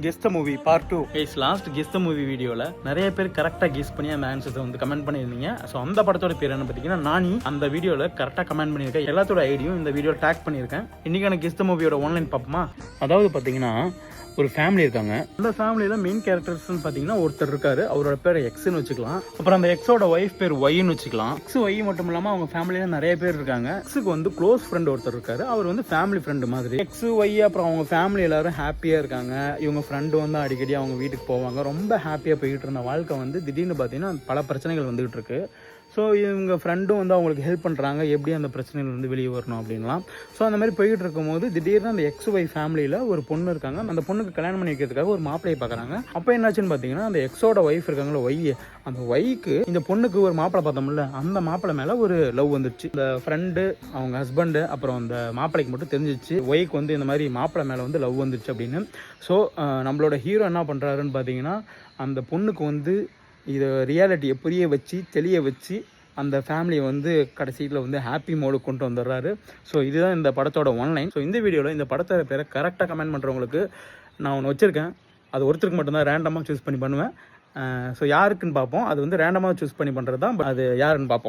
Guess the movie part 2 guys. Last guess the movie வீடியோவில் நிறைய பேர் கரெக்டாக கெஸ் பண்ணி அந்த ஆன்சர்ஸை வந்து கமெண்ட் பண்ணியிருந்தீங்க. ஸோ அந்த படத்தோட பேர் என்ன பார்த்தீங்கன்னா நானி. அந்த வீடியோவில் கரெக்டாக கமெண்ட் பண்ணியிருக்கேன். எல்லாத்தோட ஐடியும் இந்த வீடியோ டேக் பண்ணியிருக்கேன். இன்றைக்கான கெஸ் த மூவியோட ஆன்லைன் பார்ப்போமா? அதாவது பார்த்தீங்கன்னா ஒரு ஃபேமிலி இருக்காங்க. அந்த ஃபேமிலியில் மெயின் கேரக்டர்ஸ்னு பார்த்தீங்கன்னா ஒருத்தர் இருக்காரு. அவரோட பேர் எக்ஸ்ன்னு வச்சுக்கலாம். அப்புறம் அந்த எக்ஸோட ஒய்ஃப் பேர் ஒய்ன்னு வச்சுக்கலாம். எக்ஸ் ஒய் மட்டும் இல்லாமல் அவங்க ஃபேமிலியில் நிறைய பேர் இருக்காங்க. எக்ஸுக்கு வந்து க்ளோஸ் ஃப்ரெண்ட் ஒருத்தர் இருக்காரு. அவர் வந்து ஃபேமிலி ஃப்ரெண்டு மாதிரி. எக்ஸ் ஒய் அப்புறம் அவங்க ஃபேமிலி எல்லாரும் ஹாப்பியாக இருக்காங்க. இவங்க ஃப்ரெண்டு வந்து அடிக்கடி அவங்க வீட்டுக்கு போவாங்க. ரொம்ப ஹாப்பியாக போய்கிட்டு இருந்த வாழ்க்கை வந்து திடீர்னு பார்த்தீங்கன்னா பல பிரச்சனைகள் வந்துகிட்டு இருக்கு. ஸோ இவங்க ஃப்ரெண்டும் வந்து அவங்களுக்கு ஹெல்ப் பண்ணுறாங்க, எப்படி அந்த பிரச்சனைகள் வந்து வெளியே வரணும் அப்படின்லாம். ஸோ அந்த மாதிரி போய்கிட்டு இருக்கும்போது திடீர்னு அந்த எக்ஸ் ஒய் ஃபேமிலியில் ஒரு பொண்ணு இருக்காங்க. அந்த பொண்ணுக்கு கல்யாணம் பண்ணி வைக்கிறதுக்காக ஒரு மாப்பிளையை பார்க்குறாங்க. அப்போ என்னாச்சுன்னு பார்த்தீங்கன்னா அந்த எக்ஸோட ஒய்ஃப் இருக்காங்களோ ஒய், அந்த ஒய்க்கு இந்த பொண்ணுக்கு ஒரு மாப்பிளை பார்த்தோம்ல, அந்த மாப்பிளை மேலே ஒரு லவ் வந்துடுச்சு. இந்த ஃப்ரெண்டு அவங்க ஹஸ்பண்டு அப்புறம் அந்த மாப்பிளைக்கு மட்டும் தெரிஞ்சிச்சு ஒய்க்கு வந்து இந்த மாதிரி மாப்பிளை மேலே வந்து லவ் வந்துடுச்சு அப்படின்னு. ஸோ நம்மளோட ஹீரோ என்ன பண்ணுறாருன்னு பார்த்தீங்கன்னா அந்த பொண்ணுக்கு வந்து இதை ரியாலிட்டியை புரிய வச்சு தெளிய வச்சு அந்த ஃபேமிலியை வந்து கடைசியில் வந்து ஹாப்பி மோடு கொண்டு வந்துடுறாரு. ஸோ இதுதான் இந்த படத்தோட ஒன்லைன். ஸோ இந்த வீடியோவில் இந்த படத்தோட பேரை கரெக்டாக கமெண்ட் பண்ணுறவங்களுக்கு நான் ஒன்று வச்சுருக்கேன். அது ஒருத்தருக்கு மட்டும்தான் ரேண்டமாக சூஸ் பண்ணி பண்ணுவேன். ஸோ யாருக்குன்னு பார்ப்போம். அது வந்து ரேண்டமாக சூஸ் பண்ணி பண்ணுறது தான். அது யாருன்னு பார்ப்போம்.